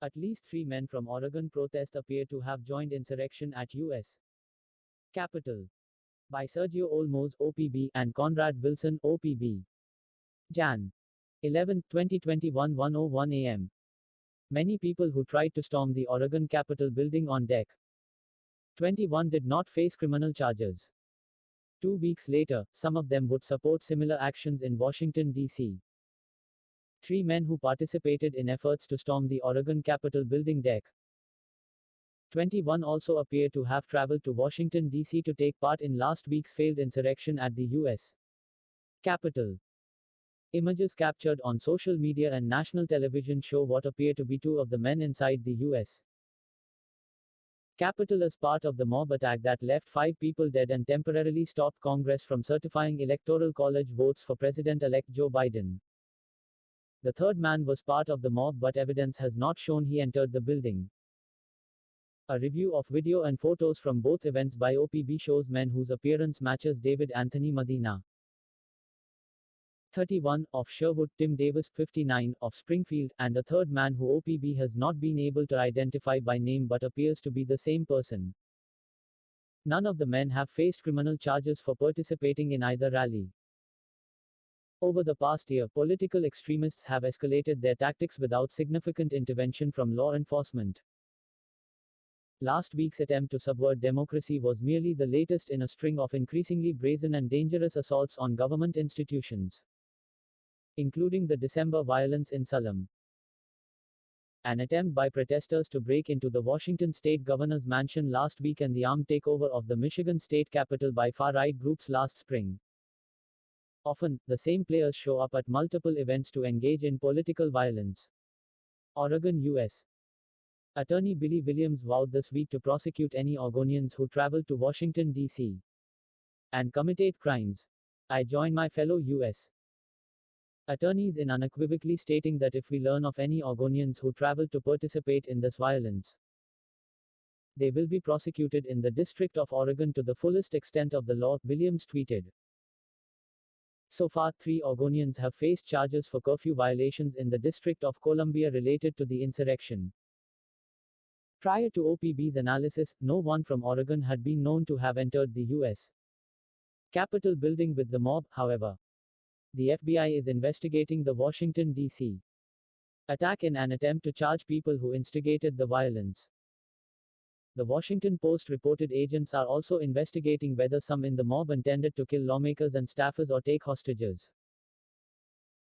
At least 3 men from Oregon protest appear to have joined insurrection at U.S. Capitol. By Sergio Olmos, OPB, and Conrad Wilson, OPB. Jan. 11, 2021, 1:01 a.m. Many people who tried to storm the Oregon Capitol building on deck 21 did not face criminal charges. 2 weeks later, some of them would support similar actions in Washington, D.C. 3 men who participated in efforts to storm the Oregon Capitol building deck 21 also appear to have traveled to Washington, D.C. to take part in last week's failed insurrection at the U.S. Capitol. Images captured on social media and national television show what appear to be 2 of the men inside the U.S. Capitol as part of the mob attack that left 5 people dead and temporarily stopped Congress from certifying Electoral College votes for President-elect Joe Biden. The third man was part of the mob, but evidence has not shown he entered the building. A review of video and photos from both events by OPB shows men whose appearance matches David Anthony Medina, 31, of Sherwood, Tim Davis, 59, of Springfield, and a third man who OPB has not been able to identify by name but appears to be the same person. None of the men have faced criminal charges for participating in either rally. Over the past year, political extremists have escalated their tactics without significant intervention from law enforcement. Last week's attempt to subvert democracy was merely the latest in a string of increasingly brazen and dangerous assaults on government institutions, including the December violence in Salem, an attempt by protesters to break into the Washington state governor's mansion last week, and the armed takeover of the Michigan state capitol by far-right groups last spring. Often, the same players show up at multiple events to engage in political violence. Oregon, U.S. Attorney Billy Williams vowed this week to prosecute any Oregonians who traveled to Washington, D.C. and committed crimes. I join my fellow U.S. attorneys in unequivocally stating that if we learn of any Oregonians who traveled to participate in this violence, they will be prosecuted in the District of Oregon to the fullest extent of the law, Williams tweeted. So far, 3 Oregonians have faced charges for curfew violations in the District of Columbia related to the insurrection. Prior to OPB's analysis, no one from Oregon had been known to have entered the U.S. Capitol building with the mob, however. The FBI is investigating the Washington, D.C. attack in an attempt to charge people who instigated the violence. The Washington Post reported agents are also investigating whether some in the mob intended to kill lawmakers and staffers or take hostages.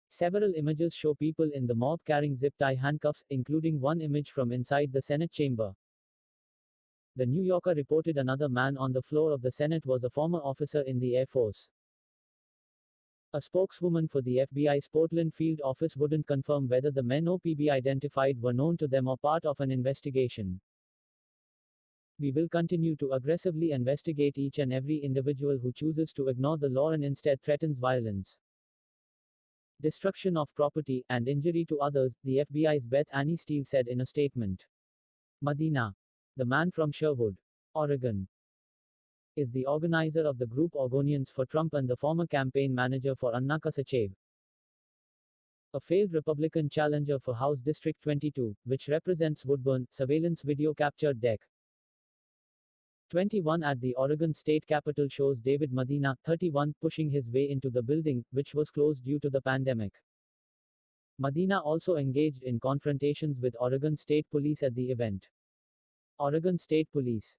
Several images show people in the mob carrying zip-tie handcuffs, including one image from inside the Senate chamber. The New Yorker reported another man on the floor of the Senate was a former officer in the Air Force. A spokeswoman for the FBI's Portland field office wouldn't confirm whether the men OPB identified were known to them or part of an investigation. We will continue to aggressively investigate each and every individual who chooses to ignore the law and instead threatens violence, destruction of property, and injury to others, the FBI's Beth Annie Steele said in a statement. Medina, the man from Sherwood, Oregon, is the organizer of the group Oregonians for Trump and the former campaign manager for Anna Kosachev, a failed Republican challenger for House District 22, which represents Woodburn. Surveillance video captured deck 21 at the Oregon State Capitol shows David Medina, 31, pushing his way into the building, which was closed due to the pandemic. Medina also engaged in confrontations with Oregon State Police at the event. Oregon State Police.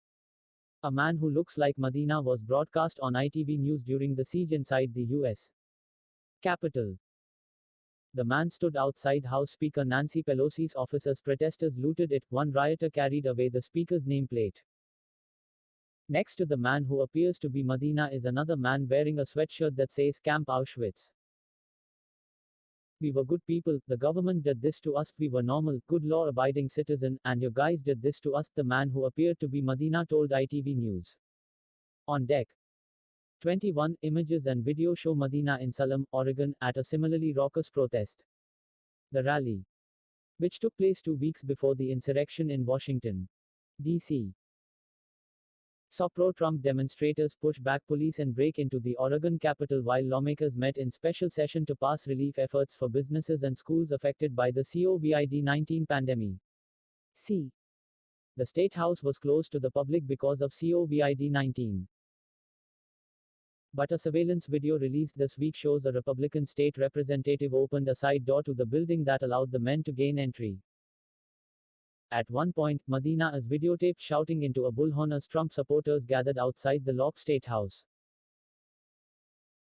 A man who looks like Medina was broadcast on ITV News during the siege inside the U.S. Capitol. The man stood outside House Speaker Nancy Pelosi's office as protesters looted it. One rioter carried away the speaker's nameplate. Next to the man who appears to be Medina is another man wearing a sweatshirt that says Camp Auschwitz. We were good people, the government did this to us, we were normal, good law-abiding citizen, and your guys did this to us, the man who appeared to be Medina told ITV News. On deck 21, images and video show Medina in Salem, Oregon, at a similarly raucous protest. The rally, which took place 2 weeks before the insurrection in Washington, D.C., saw pro-Trump demonstrators push back police and break into the Oregon Capitol while lawmakers met in special session to pass relief efforts for businesses and schools affected by the COVID-19 pandemic. C. The State House was closed to the public because of COVID-19. But a surveillance video released this week shows a Republican state representative opened a side door to the building that allowed the men to gain entry. At one point, Medina is videotaped shouting into a bullhorn as Trump supporters gathered outside the locked State House.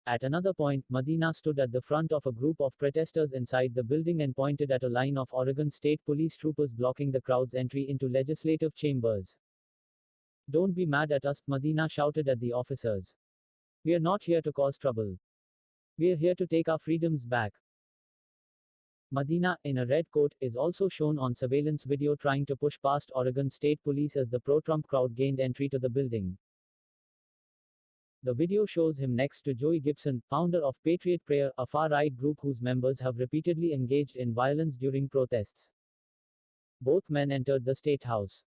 At another point, Medina stood at the front of a group of protesters inside the building and pointed at a line of Oregon State Police troopers blocking the crowd's entry into legislative chambers. "Don't be mad at us," Medina shouted at the officers. "We're not here to cause trouble. We're here to take our freedoms back." Medina, in a red coat, is also shown on surveillance video trying to push past Oregon State Police as the pro-Trump crowd gained entry to the building. The video shows him next to Joey Gibson, founder of Patriot Prayer, a far-right group whose members have repeatedly engaged in violence during protests. Both men entered the State House.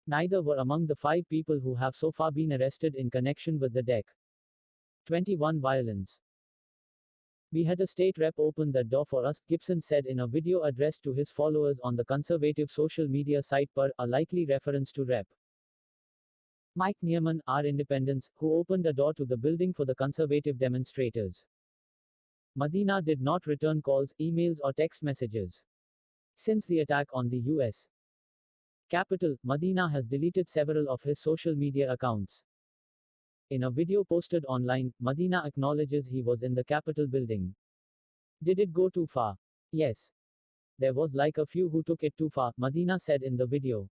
Neither were among the 5 people who have so far been arrested in connection with the Dec. 21 violence. "We had a state rep open that door for us," Gibson said in a video addressed to his followers on the conservative social media site Per, a likely reference to Rep. Mike Neerman, our independents, who opened a door to the building for the conservative demonstrators. Medina did not return calls, emails, or text messages. Since the attack on the U.S. Capitol, Medina has deleted several of his social media accounts. In a video posted online, Medina acknowledges he was in the Capitol building. "Did it go too far? Yes. There was like a few who took it too far," Medina said in the video.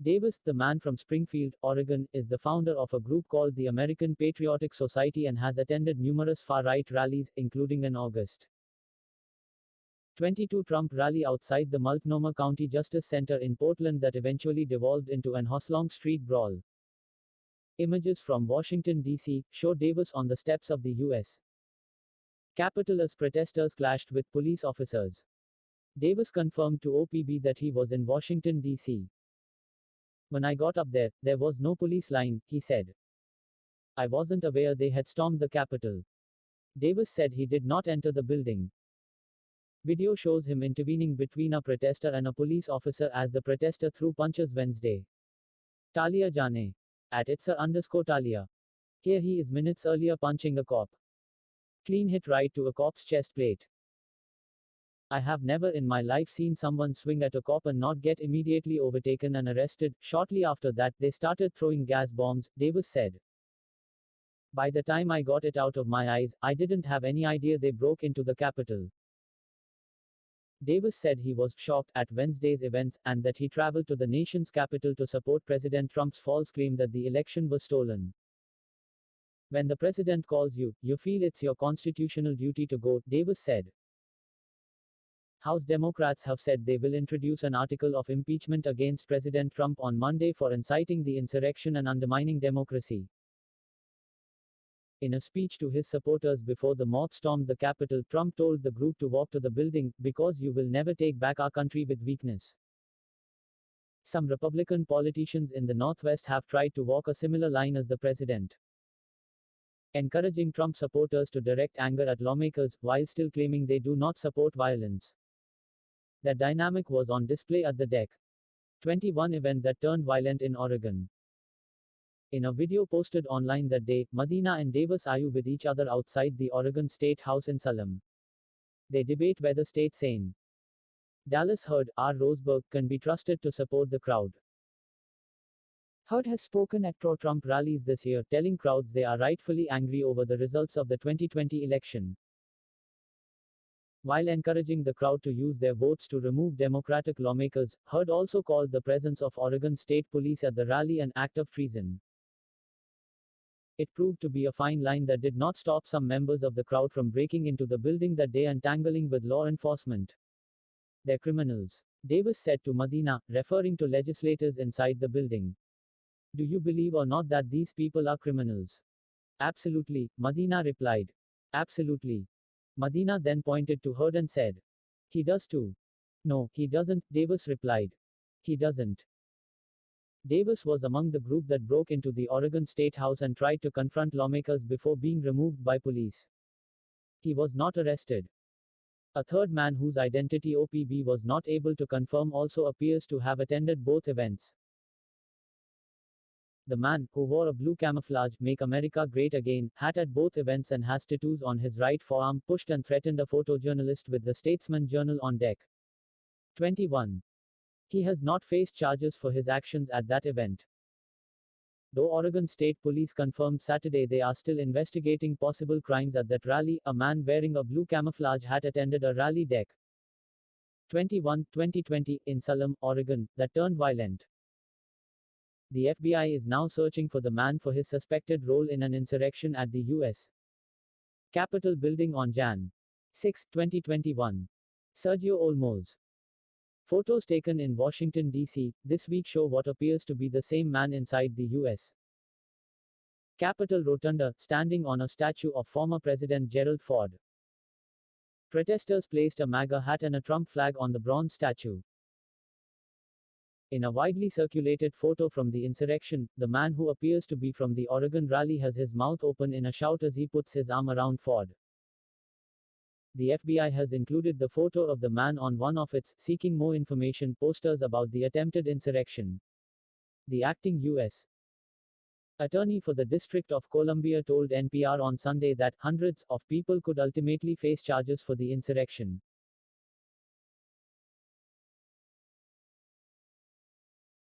Davis, the man from Springfield, Oregon, is the founder of a group called the American Patriotic Society and has attended numerous far-right rallies, including an August 22 Trump rally outside the Multnomah County Justice Center in Portland that eventually devolved into an Hoslong Street brawl. Images from Washington, D.C., show Davis on the steps of the U.S. Capitol as protesters clashed with police officers. Davis confirmed to OPB that he was in Washington, D.C. "When I got up there, there was no police line," he said. "I wasn't aware they had stormed the Capitol." Davis said he did not enter the building. Video shows him intervening between a protester and a police officer as the protester threw punches Wednesday. Talia Jane. At @itsa_Talia. Here he is minutes earlier punching a cop. Clean hit right to a cop's chest plate. "I have never in my life seen someone swing at a cop and not get immediately overtaken and arrested." Shortly after that, they started throwing gas bombs, Davis said. "By the time I got it out of my eyes, I didn't have any idea they broke into the Capitol." Davis said he was shocked at Wednesday's events, and that he traveled to the nation's capital to support President Trump's false claim that the election was stolen. "When the president calls you, you feel it's your constitutional duty to go," Davis said. House Democrats have said they will introduce an article of impeachment against President Trump on Monday for inciting the insurrection and undermining democracy. In a speech to his supporters before the mob stormed the Capitol, Trump told the group to walk to the building, "because you will never take back our country with weakness." Some Republican politicians in the Northwest have tried to walk a similar line as the president, encouraging Trump supporters to direct anger at lawmakers, while still claiming they do not support violence. That dynamic was on display at the Dec. 21 event that turned violent in Oregon. In a video posted online that day, Medina and Davis argue with each other outside the Oregon State House in Salem. They debate whether state sane Dallas Hurd, R. Roseburg, can be trusted to support the crowd. Hurd has spoken at pro-Trump rallies this year, telling crowds they are rightfully angry over the results of the 2020 election. While encouraging the crowd to use their votes to remove Democratic lawmakers, Hurd also called the presence of Oregon State Police at the rally an act of treason. It proved to be a fine line that did not stop some members of the crowd from breaking into the building that day and tangling with law enforcement. "They're criminals," Davis said to Medina, referring to legislators inside the building. "Do you believe or not that these people are criminals?" "Absolutely," Medina replied. "Absolutely." Medina then pointed to Hurd and said, "He does too." "No, he doesn't," Davis replied. "He doesn't." Davis was among the group that broke into the Oregon State House and tried to confront lawmakers before being removed by police. He was not arrested. A third man whose identity OPB was not able to confirm also appears to have attended both events. The man, who wore a blue camouflage Make America Great Again hat at both events and has tattoos on his right forearm, pushed and threatened a photojournalist with the Statesman Journal on deck. 21. He has not faced charges for his actions at that event. Though Oregon State Police confirmed Saturday they are still investigating possible crimes at that rally, a man wearing a blue camouflage hat attended a rally deck. 21. 2020, in Salem, Oregon, that turned violent. The FBI is now searching for the man for his suspected role in an insurrection at the U.S. Capitol building on Jan. 6, 2021. Sergio Olmos. Photos taken in Washington, D.C., this week show what appears to be the same man inside the U.S. Capitol Rotunda, standing on a statue of former President Gerald Ford. Protesters placed a MAGA hat and a Trump flag on the bronze statue. In a widely circulated photo from the insurrection, the man who appears to be from the Oregon rally has his mouth open in a shout as he puts his arm around Ford. The FBI has included the photo of the man on one of its Seeking More Information posters about the attempted insurrection. The acting U.S. Attorney for the District of Columbia told NPR on Sunday that hundreds of people could ultimately face charges for the insurrection.